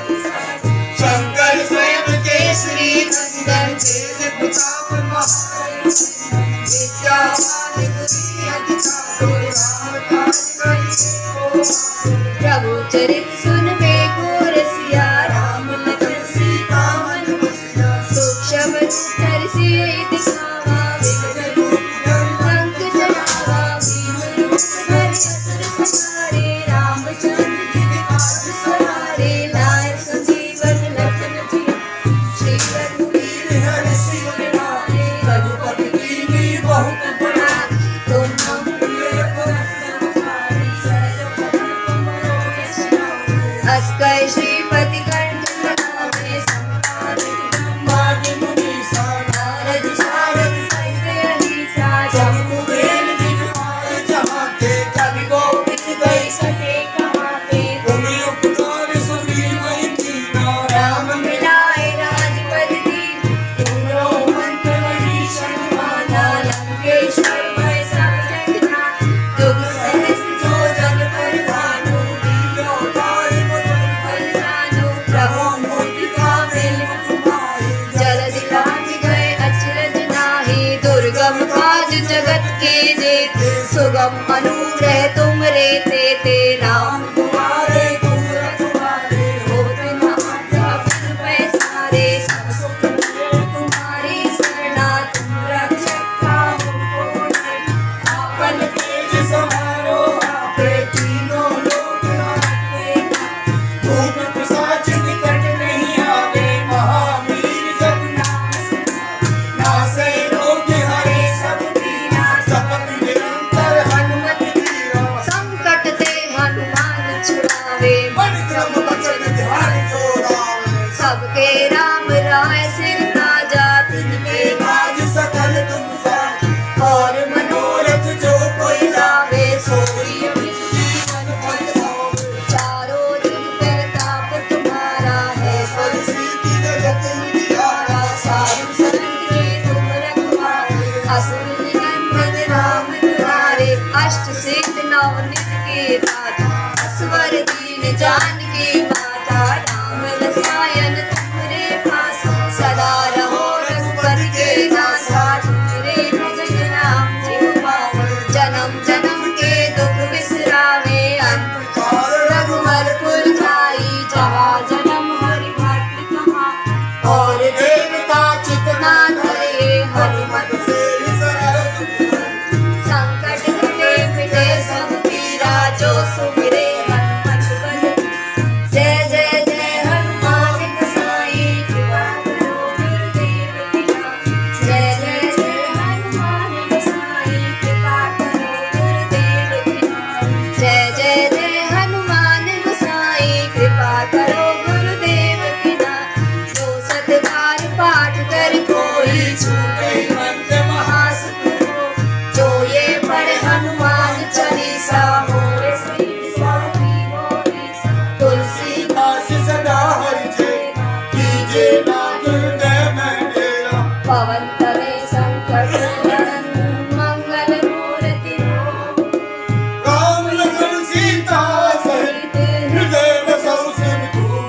शंकर स्वयं केसरी नंदन तेज प्रताप महान विद्यावान गुणी अधिकार राम काज करिए प्रभु चरित सुन में घोर सिया राम लखन सीता मन बसिया सूक्ष्म धर सिय दिखावा विकट रूप लंक जरावा भीम रूप धरि असुर संहारे रामचंद्र जी काज सवारे लाए संजीवन लखन जिया श्री रघुवीर हरि सिर नारे रघुपति कीन्ही बहुत बड़ा तुम हम प्रिय भरत समारे अस्कर श्रीपति कंठ लगावे संतान ब्रह्मादि मुनीसा नारद शारद सहित अहिसा जम्बू बेल दिखवार जहाँ के कवि गोविंद गई सके कहाँ के तुम उपकार सुग्रीव कीना राम मिलाए राजपद दीन तुमरो मंत्र विभीषण माना लंकेश्वर भय सब जग जान जुग सहस्त्र जो जन पर भानु लीलो तारि मुद्र फल जानु प्रभु मुद्रिका मेल तुम्हारी जलधि लांघ गए अचरज नाहि दुर्गम काज जगत के जेते सुगम अनुग्रह तुम रे ते राम तुम्हारे तुम रखवारे होत न आज्ञा बिनु पैसारे सब सुख मिले तुम्हारी शरणा तुम रक्षक काहू को डर आपन तेज समारो आपे तीनों लोक हाथे भूत पिशाच निकट नहीं आवे महावीर जब नाम सुनावे नासे रोग हरे सब पीरा जपत निरंतर हनुमत वीरा संकट ते हनुमान छुड़ावे मन क्रम वचन ध्यान जो लावे सबके राम राय सिर ताजा तिनके काज सकल तुम साथी और मनोरथ जो कोई लावे सोई अमित जीवन फल पावे चारों जुग प्रताप तुम्हारा है पद सिद्धि जगत उजियारा साधु संत के तुम रखवारे असुर निकंदन राम दुआरे अष्ट सिद्ध नवनिध के दाता असवर दीन जानकी माता राम रसायन तुमरे पास सदा रहो रघुपति के दासा तुमरे भजन राम जी पावे जन्म जन्म के दुख बिसरावे अंत काल रघुवरपुर जाई जहाँ जन्म हरि भक्त कहाँ और देवता चितना धरे हनुमत से सरस संकट कटे मिटे सब पीरा जो सुमिरे हनुमत बल जय जय जय हनुमान गोसाई कृपा करो गुरुदेव पिता जय जय जय हनुमान गोसाई कृपा करो गुरुदेव पिता जय जय जय हनुमान गोसाई कृपा करो गुरुदेव पिता जो सतबार पाठ कर कोई छूटे मंत्र महासुख हो जो ये पढ़े हनुमान चालीसा होए सिद्धि साखी होए तुलसीदास सदा हरि जय कीजे नाथ हृदय में डेरा पवन तनय संकट हरन मंगल मूर्ति हो राम लखन सीता सहित हृदय बसौ सिर धूल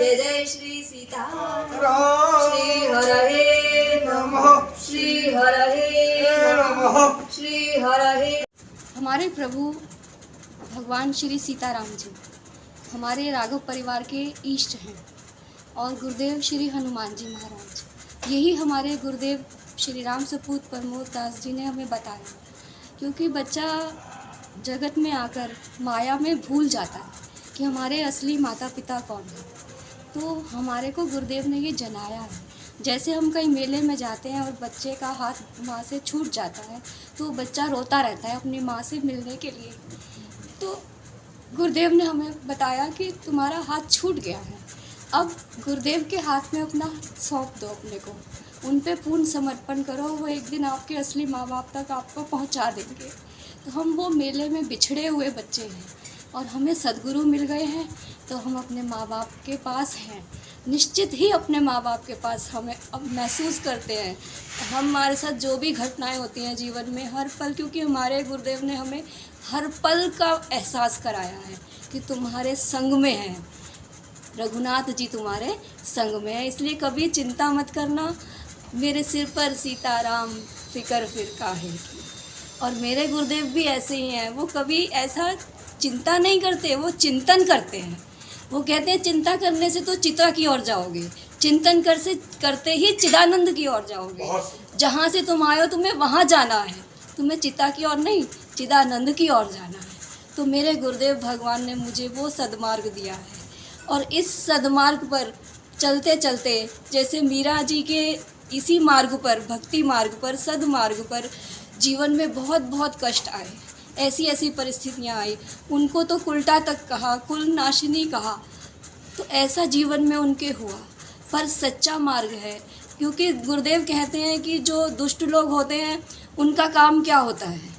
जय जय श्री सीता राम श्री हरहे नमः श्री हरहे नमः श्री हरहे। हमारे प्रभु भगवान श्री सीताराम जी हमारे राघव परिवार के इष्ट हैं और गुरुदेव श्री हनुमान जी महाराज, यही हमारे गुरुदेव श्री राम सपूत प्रमोद दास जी ने हमें बताया। क्योंकि बच्चा जगत में आकर माया में भूल जाता है कि हमारे असली माता पिता कौन है, तो हमारे को गुरुदेव ने ये जनाया है। जैसे हम कहीं मेले में जाते हैं और बच्चे का हाथ माँ से छूट जाता है तो बच्चा रोता रहता है अपनी माँ से मिलने के लिए, तो गुरुदेव ने हमें बताया कि तुम्हारा हाथ छूट गया है, अब गुरुदेव के हाथ में अपना सौंप दो अपने को, उन पे पूर्ण समर्पण करो, वो एक दिन आपके असली माँ बाप तक आपको पहुँचा देंगे। तो हम वो मेले में बिछड़े हुए बच्चे हैं और हमें सद्गुरु मिल गए हैं, तो हम अपने माँ बाप के पास हैं, निश्चित ही अपने माँ बाप के पास हमें अब महसूस करते हैं। हमारे साथ जो भी घटनाएं होती हैं जीवन में हर पल, क्योंकि हमारे गुरुदेव ने हमें हर पल का एहसास कराया है कि तुम्हारे संग में है, रघुनाथ जी तुम्हारे संग में है, इसलिए कभी चिंता मत करना, मेरे सिर पर सीताराम फिकर फिर काहे की। और मेरे गुरुदेव भी ऐसे ही हैं, वो कभी ऐसा चिंता नहीं करते, वो चिंतन करते हैं। वो कहते हैं चिंता करने से तो चिता की ओर जाओगे, चिंतन करते ही चिदानंद की ओर जाओगे, जहाँ से तुम आए हो तुम्हें वहाँ जाना है, तुम्हें चिता की ओर नहीं चिदानंद की ओर जाना है। तो मेरे गुरुदेव भगवान ने मुझे वो सद्मार्ग दिया है और इस सद्मार्ग पर चलते चलते, जैसे मीरा जी के इसी मार्ग पर, भक्ति मार्ग पर, सद्मार्ग पर जीवन में बहुत बहुत कष्ट आए, ऐसी ऐसी परिस्थितियाँ आई, उनको तो कुलटा तक कहा, कुल नाशिनी कहा, तो ऐसा जीवन में उनके हुआ। पर सच्चा मार्ग है, क्योंकि गुरुदेव कहते हैं कि जो दुष्ट लोग होते हैं उनका काम क्या होता है,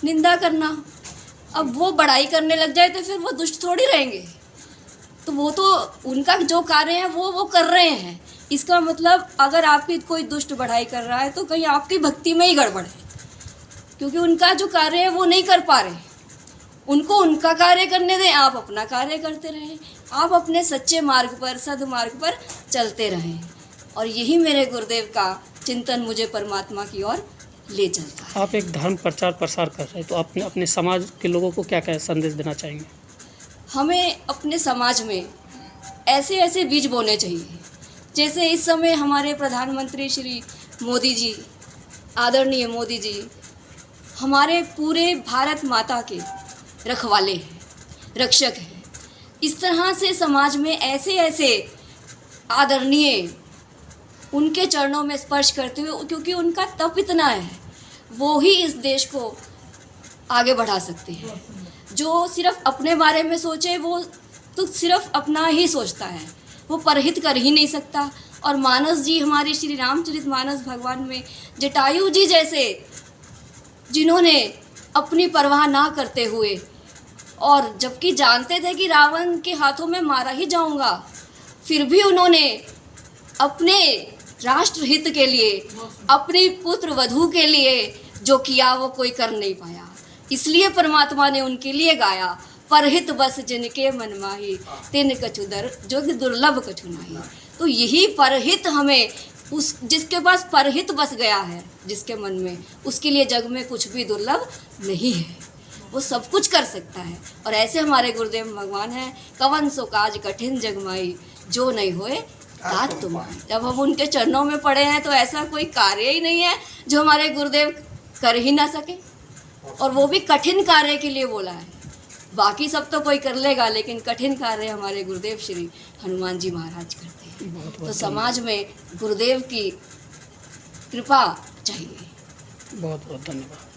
निंदा करना। अब वो बड़ाई करने लग जाए तो फिर वो दुष्ट थोड़ी रहेंगे, तो वो तो उनका जो कार्य है वो कर रहे हैं। इसका मतलब अगर आपकी कोई दुष्ट बढ़ाई कर रहा है तो कहीं आपकी भक्ति में ही गड़बड़ है, क्योंकि उनका जो कार्य है वो नहीं कर पा रहे, उनको उनका कार्य करने दें, आप अपना कार्य करते रहें, आप अपने सच्चे मार्ग पर, सद्मार्ग पर चलते रहें। और यही मेरे गुरुदेव का चिंतन मुझे परमात्मा की ओर ले चलता है। आप एक धर्म प्रचार प्रसार कर रहे हैं, तो आपने अपने समाज के लोगों को क्या क्या संदेश देना चाहेंगे? हमें अपने समाज में ऐसे ऐसे बीज बोने चाहिए, जैसे इस समय हमारे प्रधानमंत्री श्री मोदी जी, आदरणीय मोदी जी हमारे पूरे भारत माता के रखवाले हैं, रक्षक हैं। इस तरह से समाज में ऐसे ऐसे आदरणीय उनके चरणों में स्पर्श करते हुए, क्योंकि उनका तप इतना है, वो ही इस देश को आगे बढ़ा सकते हैं। जो सिर्फ अपने बारे में सोचे वो तो सिर्फ अपना ही सोचता है, वो परहित कर ही नहीं सकता। और मानस जी, हमारे श्री रामचरितमानस भगवान में जटायु जी जैसे, जिन्होंने अपनी परवाह ना करते हुए, और जबकि जानते थे कि रावण के हाथों में मारा ही जाऊंगा, फिर भी उन्होंने अपने राष्ट्र हित के लिए, अपनी पुत्र वधू के लिए जो किया वो कोई कर नहीं पाया। इसलिए परमात्मा ने उनके लिए गाया, परहित बस जिनके मन माही, तिन कछु दर जो दुर्लभ कछु नाही। तो यही परहित हमें, उस जिसके पास परहित बस गया है जिसके मन में, उसके लिए जग में कुछ भी दुर्लभ नहीं है, वो सब कुछ कर सकता है। और ऐसे हमारे गुरुदेव भगवान हैं, कवन सो काज कठिन जगमाई, जो नहीं होए तात तुम। जब हम उनके चरणों में पड़े हैं तो ऐसा कोई कार्य ही नहीं है जो हमारे गुरुदेव कर ही ना सके, और वो भी कठिन कार्य के लिए बोला है। बाकी सब तो कोई कर लेगा, लेकिन कठिन कार्य हमारे गुरुदेव श्री हनुमान जी महाराज करते हैं। तो समाज में गुरुदेव की कृपा चाहिए। बहुत बहुत धन्यवाद।